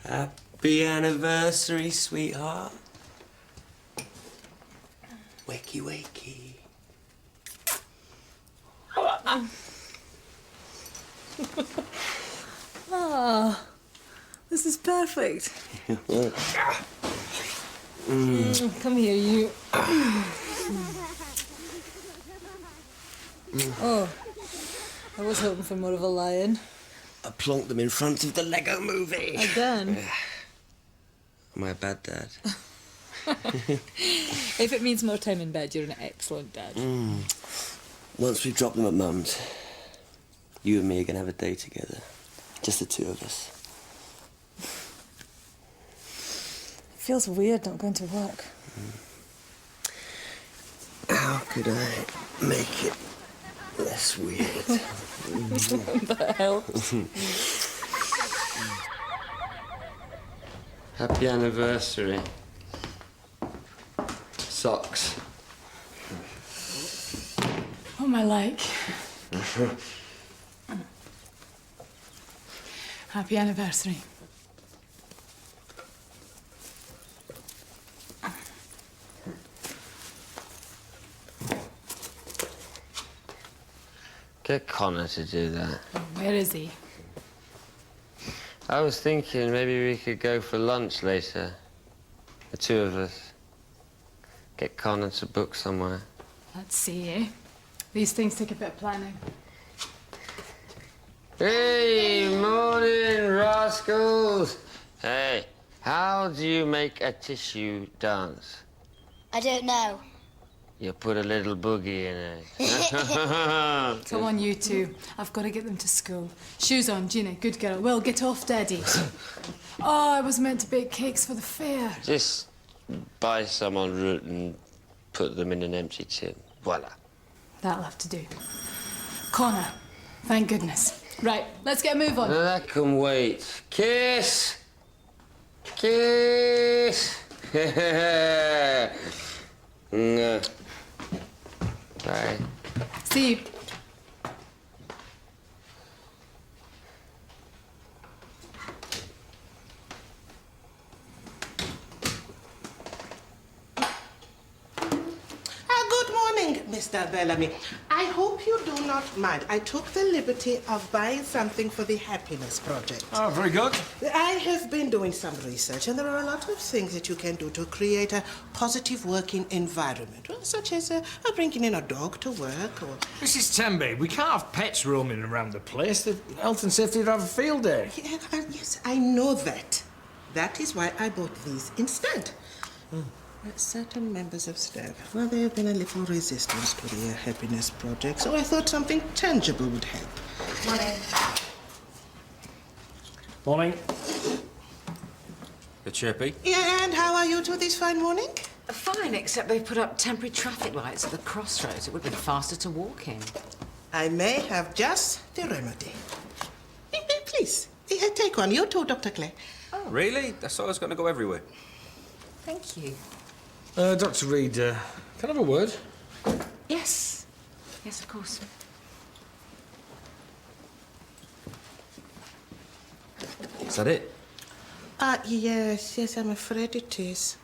Happy anniversary, sweetheart. Wakey, wakey. Ah, this is perfect. Come here, you. Oh, I was hoping for more of a lion. I plonked them in front of the Lego movie. Again? Am I a bad dad? If it means more time in bed, you're an excellent dad. Once we've dropped them at Mum's, you and me are going to have a day together. Just the two of us. It feels weird not going to work. How could I make it less weird? That helps. Happy anniversary. Socks. What am I like? Happy anniversary. Get Connor to do that. Where is he? I was thinking maybe we could go for lunch later. The two of us. Get Connor to book somewhere. Let's see, eh? These things take a bit of planning. Hey, morning, rascals! Hey, how do you make a tissue dance? I don't know. You put a little boogie in it. Come on, you two. I've got to get them to school. Shoes on, Gina. Good girl. Well, get off, Daddy. Oh, I was meant to bake cakes for the fair. Just buy some en route and put them in an empty tin. Voila. That'll have to do. Connor, thank goodness. Right, let's get a move on. No, that can wait. Kiss! Kiss! Bye. See you. Good morning, Mr. Bellamy. I hope you do not mind. I took the liberty of buying something for the Happiness Project. Oh, very good. I have been doing some research, and there are a lot of things that you can do to create a positive working environment, well, such as bringing in a dog to work or... Mrs. Tembe, we can't have pets roaming around the place. The health and safety would have a field day. Yeah, yes, I know that. That is why I bought these instead. Certain members of staff, well, there have been a little resistance to the Happiness Project, so I thought something tangible would help. Morning. The chirpy. Yeah, and how are you two this fine morning? Fine, except they've put up temporary traffic lights at the crossroads. It would have been faster to walk in. I may have just the remedy. Please, take one. You too, Dr. Clay. Oh. Really? I thought I was going to go everywhere. Thank you. Dr. Reed, can I have a word? Yes. Yes, of course. Is that it? Yes, I'm afraid it is.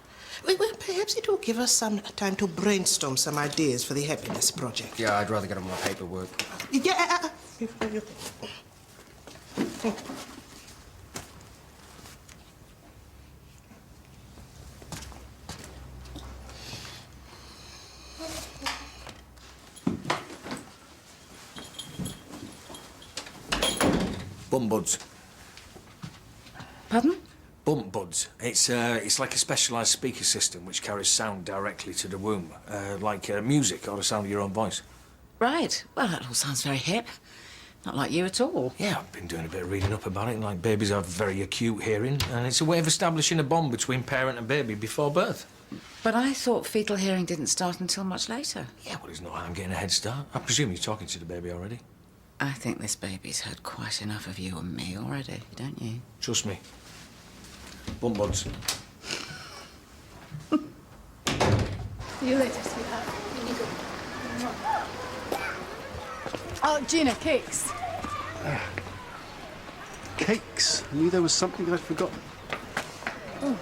Well, perhaps it will give us some time to brainstorm some ideas for the Happiness Project. Yeah, I'd rather get on my paperwork. Yeah. Bump buds. Pardon? Bump buds. It's like a specialised speaker system which carries sound directly to the womb, like music or the sound of your own voice. Right. Well, that all sounds very hip. Not like you at all. Yeah, I've been doing a bit of reading up about it. Like, babies have very acute hearing, and it's a way of establishing a bond between parent and baby before birth. But I thought fetal hearing didn't start until much later. Yeah, well, there's no harm getting a head start. I presume you're talking to the baby already. I think this baby's heard quite enough of you and me already, don't you? Trust me. Bump buds. See you later, sweetheart. Oh, Gina, cakes. Cakes? I knew there was something I'd forgotten. Oh.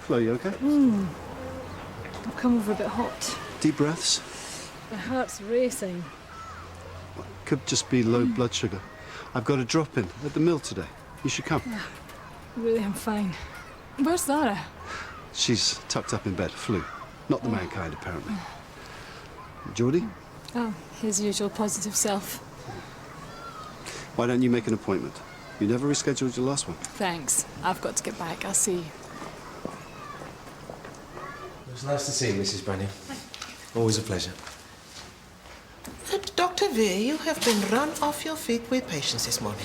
Flo, you okay? I've come over a bit hot. Deep breaths. My heart's racing. Could just be low blood sugar. I've got a drop in at the mill today. You should come. Really, I'm fine. Where's Zara? She's tucked up in bed, flu. Not the mankind, apparently. Geordie, Oh, his usual positive self. why don't you make an appointment? You never rescheduled your last one. Thanks. I've got to get back. I'll see you. It was nice to see you, Mrs. Brannigan. Always a pleasure. Dr. Veer, you have been run off your feet with patients this morning.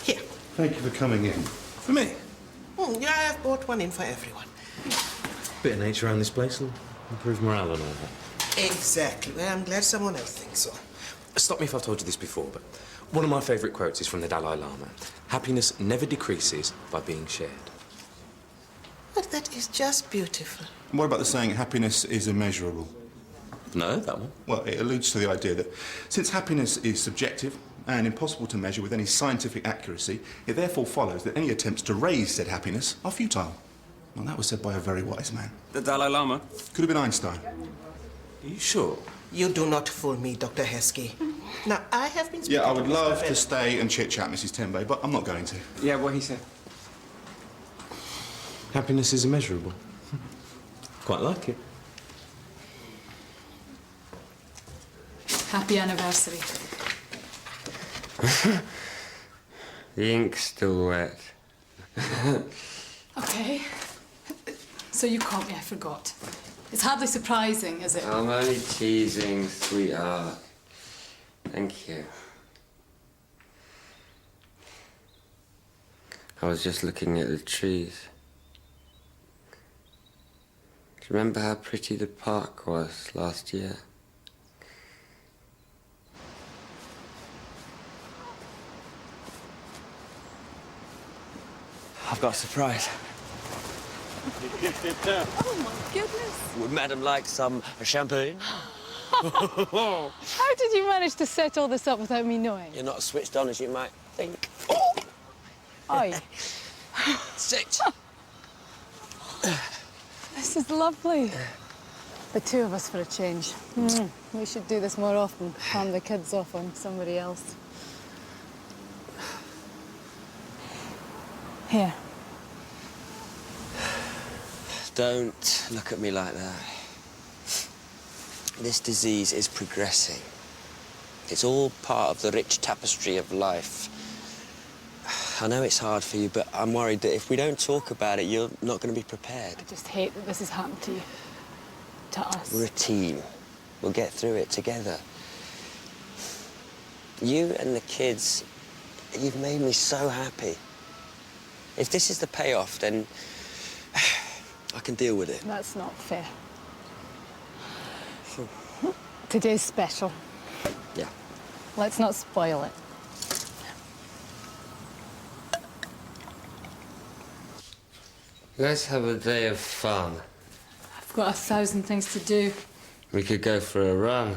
Here. Thank you for coming in. For me? Yeah, I have brought one in for everyone. Bit of nature around this place will improve morale and all that. Exactly. Well, I'm glad someone else thinks so. Stop me if I've told you this before, but one of my favourite quotes is from the Dalai Lama. Happiness never decreases by being shared. But that is just beautiful. What about the saying, happiness is immeasurable? No, that one. Well, it alludes to the idea that since happiness is subjective and impossible to measure with any scientific accuracy, it therefore follows that any attempts to raise said happiness are futile. Well, that was said by a very wise man. The Dalai Lama? Could have been Einstein. Are you sure? You do not fool me, Dr. Heskey. Now, I have been speaking Yeah, I would to Mr. love to Veer. stay and chit-chat, Mrs. Tembe, but I'm not going to. Yeah, what he said. Happiness is immeasurable. Quite like it. Happy anniversary. The ink's still wet. Okay. So you caught me, I forgot. It's hardly surprising, is it? I'm only teasing, sweetheart. Thank you. I was just looking at the trees. Do you remember how pretty the park was last year? I've got a surprise. Oh my goodness. Would Madam like some champagne? How did you manage to set all this up without me knowing? You're not as switched on as you might think. Oi. Sit. This is lovely. The two of us for a change. We should do this more often. Palm the kids off on somebody else. Here. Don't look at me like that. This disease is progressing. It's all part of the rich tapestry of life. I know it's hard for you, but I'm worried that if we don't talk about it, you're not going to be prepared. I just hate that this has happened to you. To us. We're a team. We'll get through it together. You and the kids, you've made me so happy. If this is the payoff, then I can deal with it. That's not fair. Today's special. Yeah. Let's not spoil it. Let's have a day of fun. I've got 1,000 things to do. We could go for a run.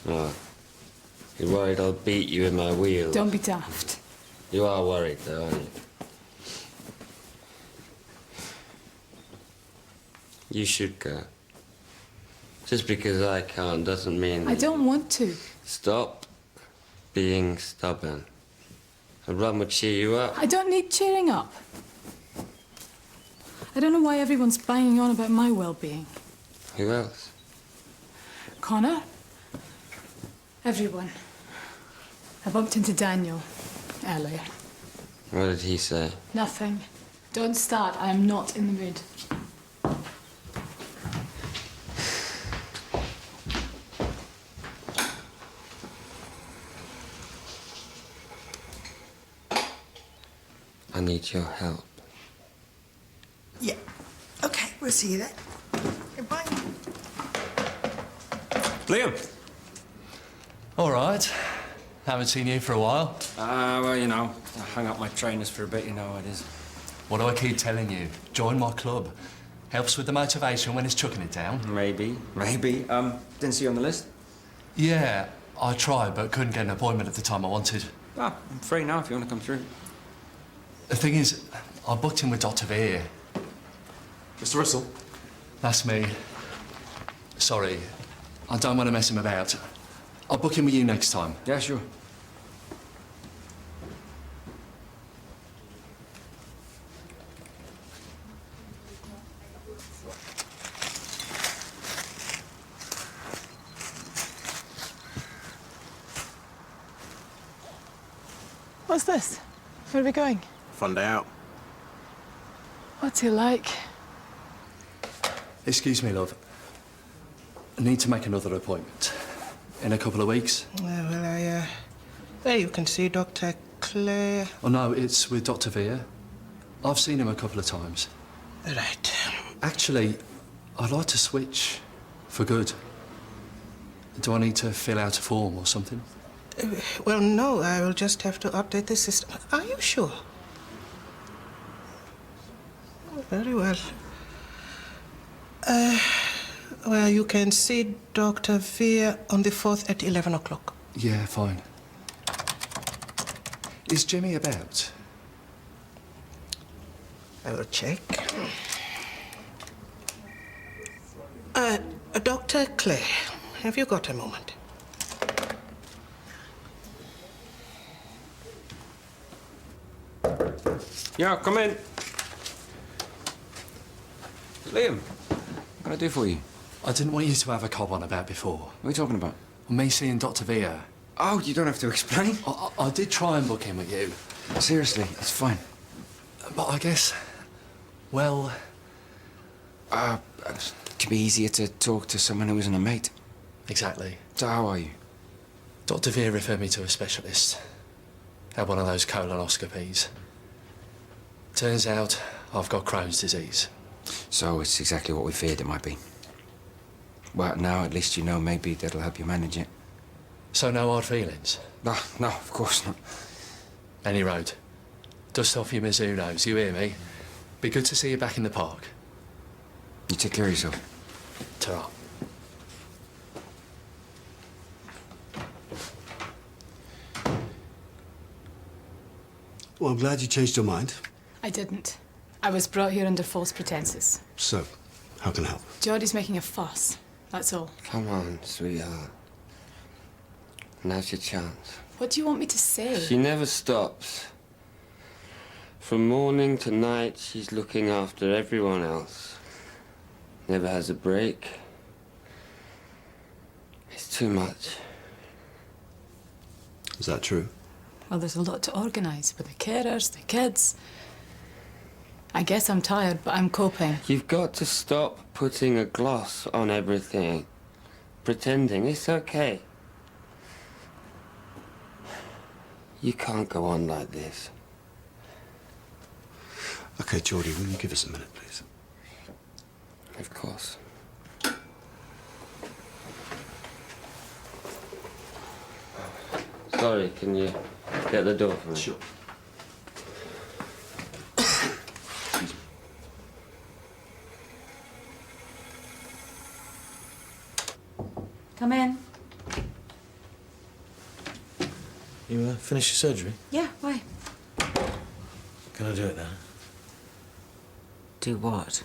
Oh, you're worried I'll beat you in my wheel? Don't be daft. You are worried, though, aren't you? You should go. Just because I can't doesn't mean... I don't want to. Stop being stubborn. A run would cheer you up. I don't need cheering up. I don't know why everyone's banging on about my well-being. Who else? Connor? Everyone. I bumped into Daniel earlier. What did he say? Nothing. Don't start. I am not in the mood. I need your help. Yeah. Okay, we'll see you then. Goodbye. Liam! All right. Haven't seen you for a while. Well, you know, I hung up my trainers for a bit, you know how it is. What do I keep telling you? Join my club. Helps with the motivation when it's chucking it down. Maybe. Didn't see you on the list? Yeah, I tried, but couldn't get an appointment at the time I wanted. Ah, I'm free now if you want to come through. The thing is, I booked in with Dr. Veer. Mr. Russell? That's me. Sorry, I don't want to mess him about. I'll book in with you next time. Yeah, sure. What's this? Where are we going? Fun day out. What's he like? Excuse me, love. I need to make another appointment. In a couple of weeks. There you can see Dr. Claire. Oh, no, it's with Dr. Veer. I've seen him a couple of times. Right. Actually, I'd like to switch for good. Do I need to fill out a form or something? Well, no, I will just have to update the system. Are you sure? Oh, very well. Well, you can see Dr. Veer on the 4th at 11 o'clock. Yeah, fine. Is Jimmy about? I will check. Dr. Clay, have you got a moment? Yeah, come in. Liam, what can I do for you? I didn't want you to have a cob on about before. What are you talking about? Me seeing Dr. Veer. Oh, you don't have to explain. I did try and book in with you. Seriously, it's fine. But I guess, well... it could be easier to talk to someone who isn't a mate. Exactly. So how are you? Dr. Veer referred me to a specialist. Had one of those colonoscopies. Turns out I've got Crohn's disease. So it's exactly what we feared it might be. Well, now at least you know maybe that'll help you manage it. So no hard feelings? No, of course not. Any road. Dust off your Mizunos, you hear me? Be good to see you back in the park. You take care of yourself. Ta-ra. Well, I'm glad you changed your mind. I didn't. I was brought here under false pretenses. So, how can I help? Geordie's making a fuss. That's all. Come on, sweetheart. Now's your chance. What do you want me to say? She never stops. From morning to night, she's looking after everyone else. Never has a break. It's too much. Is that true? Well, there's a lot to organise with the carers, the kids. I guess I'm tired, but I'm coping. You've got to stop putting a gloss on everything. Pretending it's okay. You can't go on like this. Okay, Geordie, will you give us a minute, please? Of course. Sorry, can you get the door for me? Sure. Come in. You finished your surgery? Yeah, why? Can I do it now? Do what?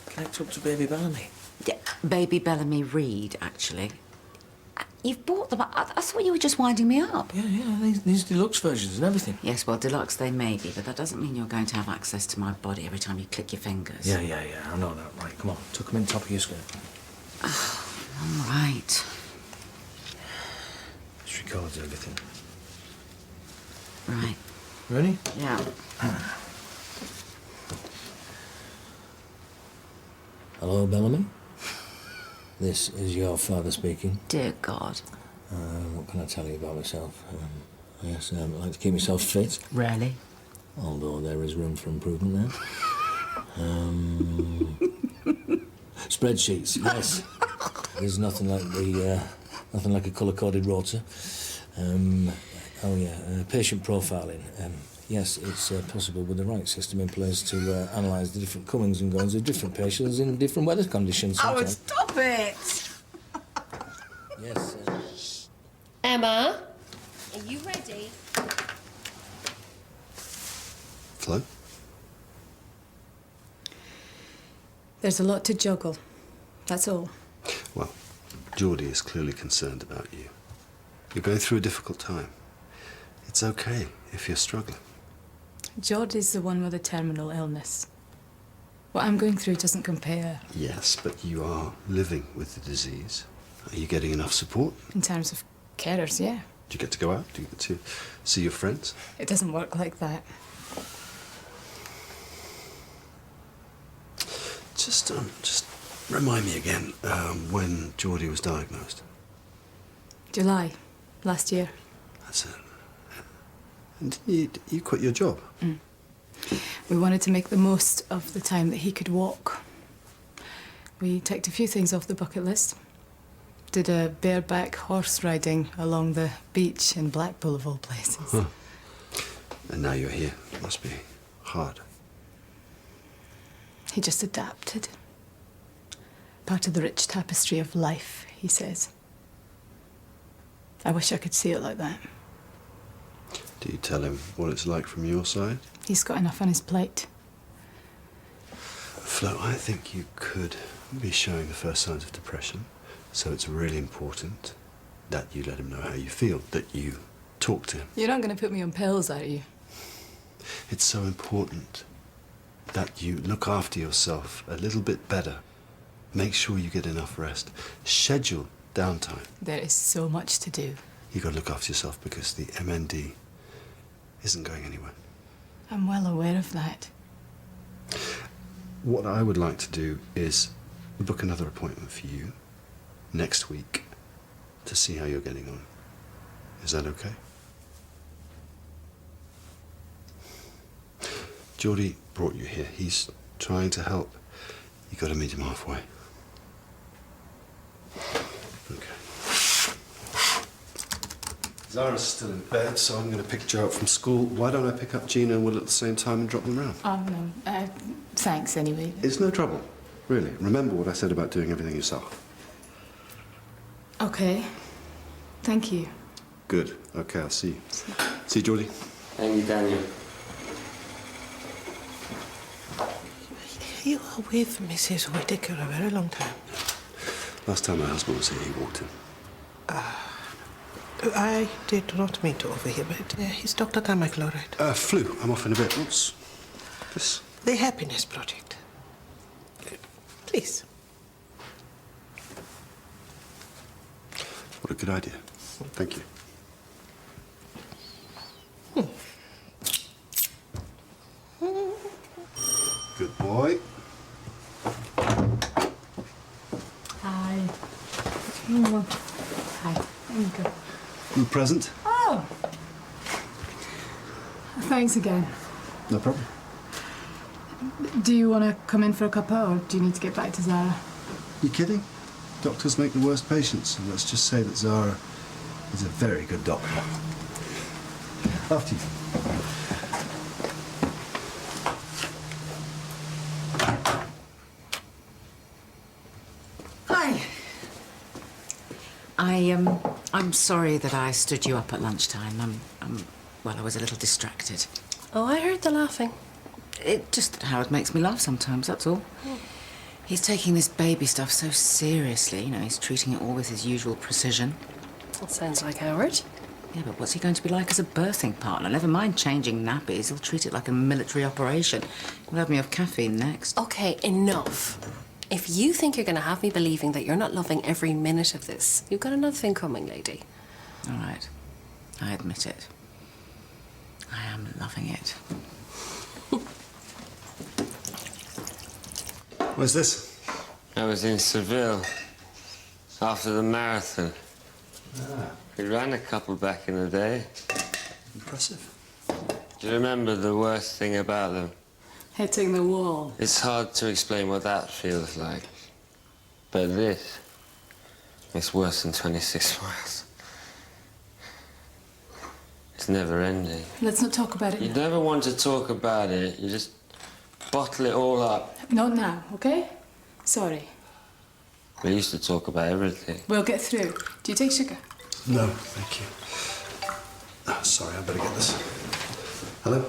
Connect up to baby Bellamy. Yeah, baby Bellamy Reed, actually. You've bought them. I thought you were just winding me up. Yeah, these deluxe versions and everything. Yes, well, deluxe they may be, but that doesn't mean you're going to have access to my body every time you click your fingers. Yeah, I know that. Right, come on. Tuck them in top of your skirt. All right. This records everything. Right. Ready? Yeah. Hello, Bellamy. This is your father speaking. Dear God. What can I tell you about myself? Yes, I like to keep myself fit. Rarely. Although there is room for improvement there. Spreadsheets, yes. There's nothing like a colour-coded rotor. Patient profiling. Yes, it's possible with the right system in place to analyse the different comings and goings of different patients in different weather conditions. Oh, stop it! Yes. Emma, are you ready? Flo? There's a lot to juggle. That's all. Well, Geordie is clearly concerned about you. You're going through a difficult time. It's okay if you're struggling. Geordie's the one with a terminal illness. What I'm going through doesn't compare. Yes, but you are living with the disease. Are you getting enough support? In terms of carers, yeah. Do you get to go out? Do you get to see your friends? It doesn't work like that. Just remind me again when Geordie was diagnosed. July, last year. That's it. And you quit your job? Mm. We wanted to make the most of the time that he could walk. We ticked a few things off the bucket list. Did a bareback horse riding along the beach in Blackpool, of all places. Huh. And now you're here. It must be hard. He just adapted. Part of the rich tapestry of life, he says. I wish I could see it like that. Do you tell him what it's like from your side? He's got enough on his plate. Flo, I think you could be showing the first signs of depression. So it's really important that you let him know how you feel, that you talk to him. You're not going to put me on pills, are you? It's so important that you look after yourself a little bit better. Make sure you get enough rest. Schedule downtime. There is so much to do. You've got to look after yourself because the MND isn't going anywhere. I'm well aware of that. What I would like to do is book another appointment for you next week to see how you're getting on. Is that okay? Geordie brought you here. He's trying to help. You got to meet him halfway. Okay. Zara's still in bed, so I'm going to pick Jo up from school. Why don't I pick up Gina and Will at the same time and drop them round? Oh, no. Thanks, anyway. It's no trouble, really. Remember what I said about doing everything yourself. Okay. Thank you. Good. Okay, I'll see you. See you, Geordie. Thank you, Daniel. You were with Mrs. Whittaker a very long time. Last time my husband was here, he walked in. I did not mean to overhear, but is Dr. Carmichael all right? Flu. I'm off in a bit. What's this? The Happiness Project. Please. What a good idea. Thank you. Good boy. Hi. Hi. There you go. Good present. Oh. Thanks again. No problem. Do you want to come in for a cuppa, or do you need to get back to Zara? You kidding? Doctors make the worst patients, and let's just say that Zara is a very good doctor. After you. Hi. I'm sorry that I stood you up at lunchtime. Well, I was a little distracted. Oh, I heard the laughing. It just Howard makes me laugh sometimes, that's all. He's taking this baby stuff so seriously, you know, he's treating it all with his usual precision. That sounds like Howard. Yeah, but what's he going to be like as a birthing partner? Never mind changing nappies, he'll treat it like a military operation. He'll have me off caffeine next. Okay, enough. If you think you're going to have me believing that you're not loving every minute of this, you've got another thing coming, lady. All right. I admit it. I am loving it. Where's this? I was in Seville after the marathon. We ran a couple back in the day. Impressive. Do you remember the worst thing about them? Hitting the wall. It's hard to explain what that feels like. But this, it's worse than 26 miles. It's never ending. Let's not talk about it You now. never want to talk about it. You just bottle it all up. Not now, okay? Sorry. We used to talk about everything. We'll get through. Do you take sugar? No, thank you. Oh, sorry, I better get this. Hello?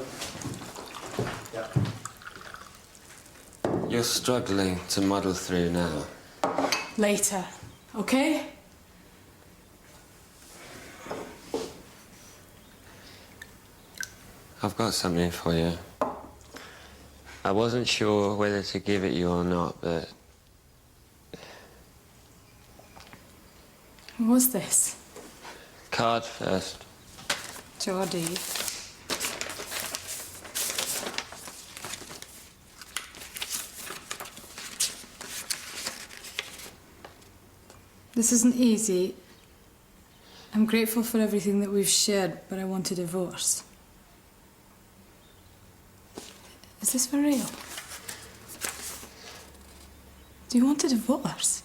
You're struggling to muddle through now. Later, okay? I've got something for you. I wasn't sure whether to give it you or not, but... What's this? Card first. Geordie. This isn't easy. I'm grateful for everything that we've shared, but I want a divorce. Is this for real? Do you want a divorce?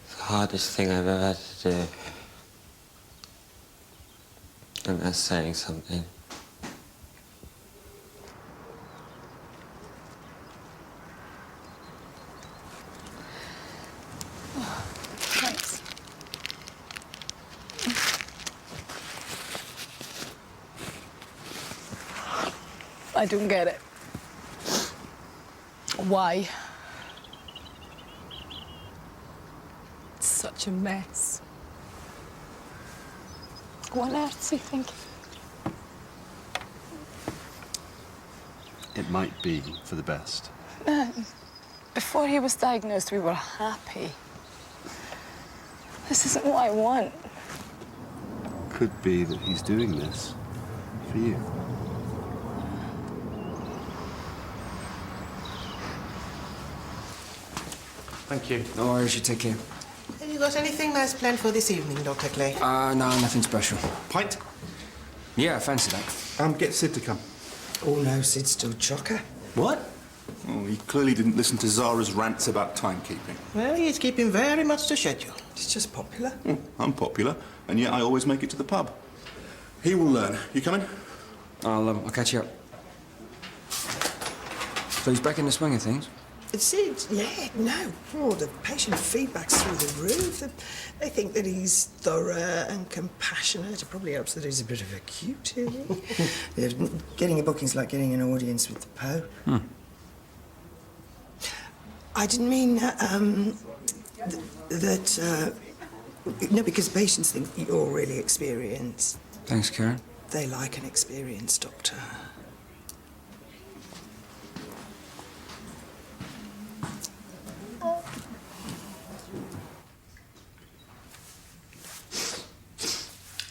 The hardest thing I've ever had to do. And that's saying something. Thanks. I don't get it. Why? It's such a mess. What on earth do you think? It might be for the best. Before he was diagnosed, we were happy. This isn't what I want. Could be that he's doing this for you. Thank you. No worries, you take care. Have you got anything nice planned for this evening, Dr. Clay? No, nothing special. Pint? Yeah, I fancy that. Get Sid to come. Oh no, Sid's still chocker. What? Oh, he clearly didn't listen to Zara's rants about timekeeping. Well, he's keeping very much to schedule. He's just popular. I'm popular, and yet I always make it to the pub. He will learn. You coming? I'll catch you up. So he's back in the swing of things? Sid, yeah, no. Oh, the patient feedback's through the roof. They think that he's thorough and compassionate. It probably helps that he's a bit of a cutie. Yeah, getting a booking's like getting an audience with the Pope. I didn't mean no, because patients think you're really experienced. Thanks, Karen. They like an experienced doctor.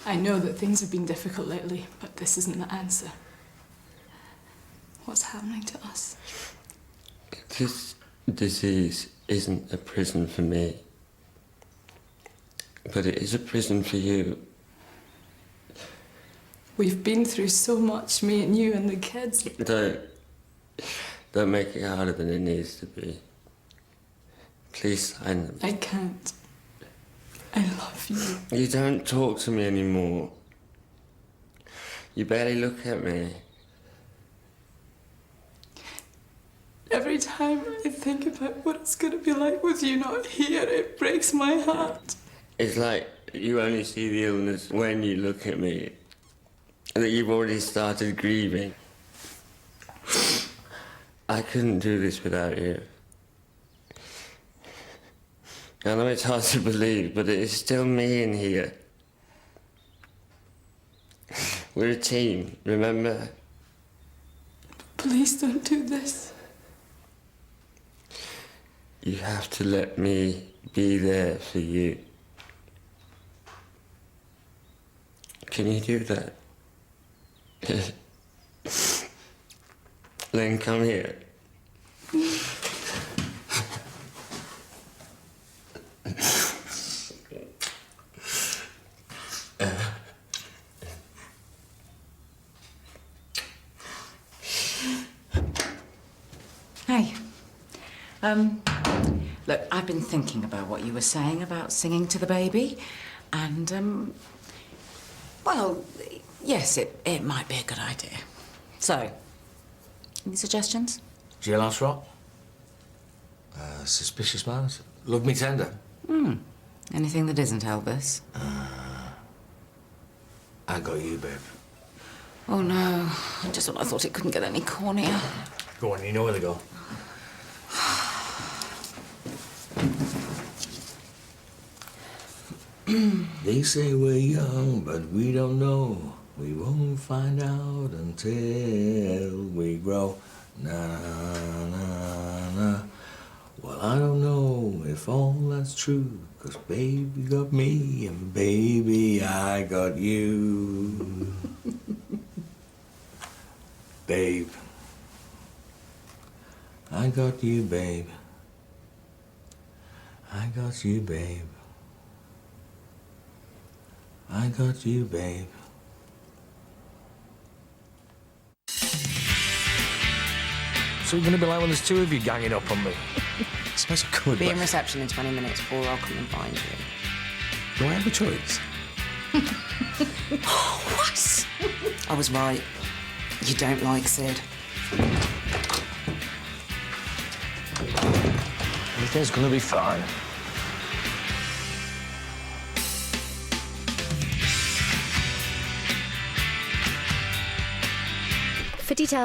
I know that things have been difficult lately, but this isn't the answer. What's happening to us? This disease isn't a prison for me. But it is a prison for you. We've been through so much, me and you and the kids. Don't make it harder than it needs to be. Please sign them. I can't. I love you. You don't talk to me anymore. You barely look at me. Every time I think about what it's going to be like with you not here, it breaks my heart. It's like you only see the illness when you look at me. That you've already started grieving. I couldn't do this without you. I know it's hard to believe, but it is still me in here. We're a team, remember? Please don't do this. You have to let me be there for you. Can you do that? Then come here. Hey. Look, I've been thinking about what you were saying about singing to the baby, and, well, yes, it might be a good idea. So, any suggestions? Jailhouse Rock? Suspicious Minds? Love Me Tender? Anything that isn't Elvis? I got you, babe. Oh, no. Just when I thought it couldn't get any cornier. Go on, you know where to go. They say we're young, but we don't know. We won't find out until we grow. Na na na na. Well, I don't know if all that's true, 'cause baby got me and baby I got you. Babe. I got you, babe. I got you, babe. I got you, babe. So you're going to be like when there's two of you ganging up on me? I suppose I could, Be but in reception in 20 minutes or I'll come and find you. do I have a choice? What? I was right. You don't like Sid. Everything's going to be fine. For details